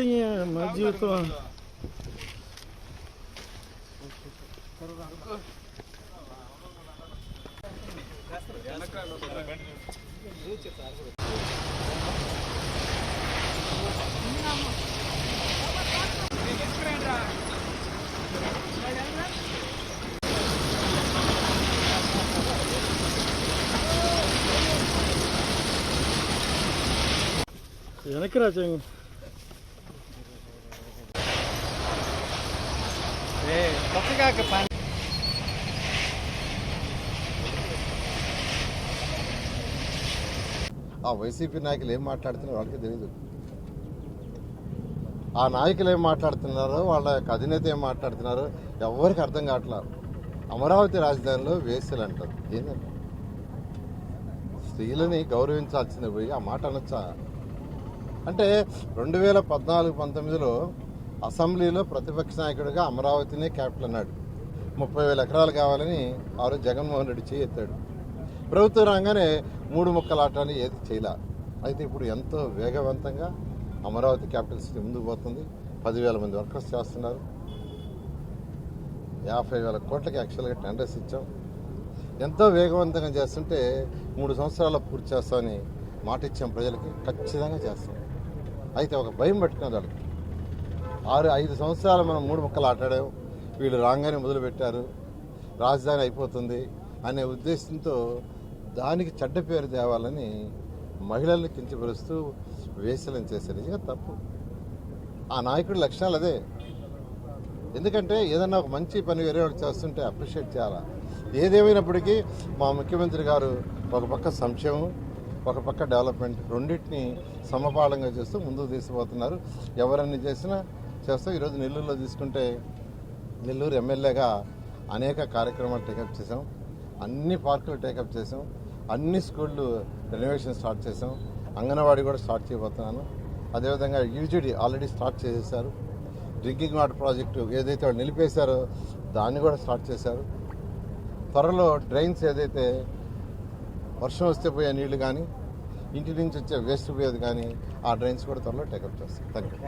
Cutting मर्जी तो వెనక్కి రా చెంగు ఆ వైసీపీ నాయకులు ఏం మాట్లాడుతున్నారో వాళ్ళకి తెలియదు. ఆ నాయకులు ఏం మాట్లాడుతున్నారో వాళ్ళ యొక్క అధినేత ఏం మాట్లాడుతున్నారో ఎవరికి అర్థం కావట్లేదు. అమరావతి రాజధానిలో వేసలు అంటారు. ఏంటంటే స్త్రీలని గౌరవించాల్సింది పోయి ఆ మాట అనొచ్చా? అంటే 2014-19లో అసెంబ్లీలో ప్రతిపక్ష నాయకుడిగా అమరావతినే క్యాపిటల్ అన్నాడు. 30,000 ఎకరాలు కావాలని ఆ రోజు జగన్మోహన్ రెడ్డి చేయి ఎత్తాడు. ప్రభుత్వం రాగానే 3 ముక్కలాటాన్ని ఏది చేయలే. అయితే ఇప్పుడు ఎంతో వేగవంతంగా అమరావతి క్యాపిటల్ సిటీ ముందుకు పోతుంది. 10,000 మంది వర్కర్స్ చేస్తున్నారు. 50,000 కోట్లకి యాక్చువల్గా టెండర్స్ ఇచ్చాం. ఎంతో వేగవంతంగా చేస్తుంటే 3 సంవత్సరాల్లో పూర్తి చేస్తామని మాట ఇచ్చాం ప్రజలకి. ఖచ్చితంగా చేస్తాం. అయితే ఒక భయం పట్టుకున్నది వాళ్ళకి. 5 సంవత్సరాలు మనం 3 ముక్కలు ఆటాడాం, వీళ్ళు రాగానే మొదలుపెట్టారు, రాజధాని అయిపోతుంది అనే ఉద్దేశంతో దానికి చెడ్డ పేరు తేవాలని మహిళల్ని కించపరుస్తూ వేసలను చేశారు. నిజంగా తప్పు. ఆ నాయకుడి లక్షణాలు అదే. ఎందుకంటే ఏదన్నా ఒక మంచి పని వేరే వాళ్ళు చేస్తుంటే అప్రిషియేట్ చేయాలా. ఏదేమైనప్పటికీ మా ముఖ్యమంత్రి గారు ఒక పక్క సంక్షేమం, ఒక పక్క డెవలప్మెంట్ రెండింటిని సమపాళంగా చేస్తూ ముందుకు తీసుకుపోతున్నారు. ఎవరన్నీ చేసినా చేస్తాం. ఈరోజు నెల్లూరులో తీసుకుంటే నెల్లూరు ఎమ్మెల్యేగా అనేక కార్యక్రమాలు టేకప్ చేసాం. అన్ని పార్కులు టేకప్ చేసాం. అన్ని స్కూళ్ళు రెనోవేషన్ స్టార్ట్ చేసాం. అంగన్వాడీ కూడా స్టార్ట్ చేయబోతున్నాను. అదేవిధంగా యూజీడీ ఆల్రెడీ స్టార్ట్ చేసేసారు. డ్రింకింగ్ వాటర్ ప్రాజెక్టు ఏదైతే వాళ్ళు నిలిపేశారో దాన్ని కూడా స్టార్ట్ చేశారు. త్వరలో డ్రైన్స్ ఏదైతే వర్షం వస్తే పోయే నీళ్లు కానీ ఇంటి నుంచి వచ్చే వేస్ట్ పోయేది కానీ ఆ డ్రైన్స్ కూడా త్వరలో టేకప్ చేస్తాం. Thank you.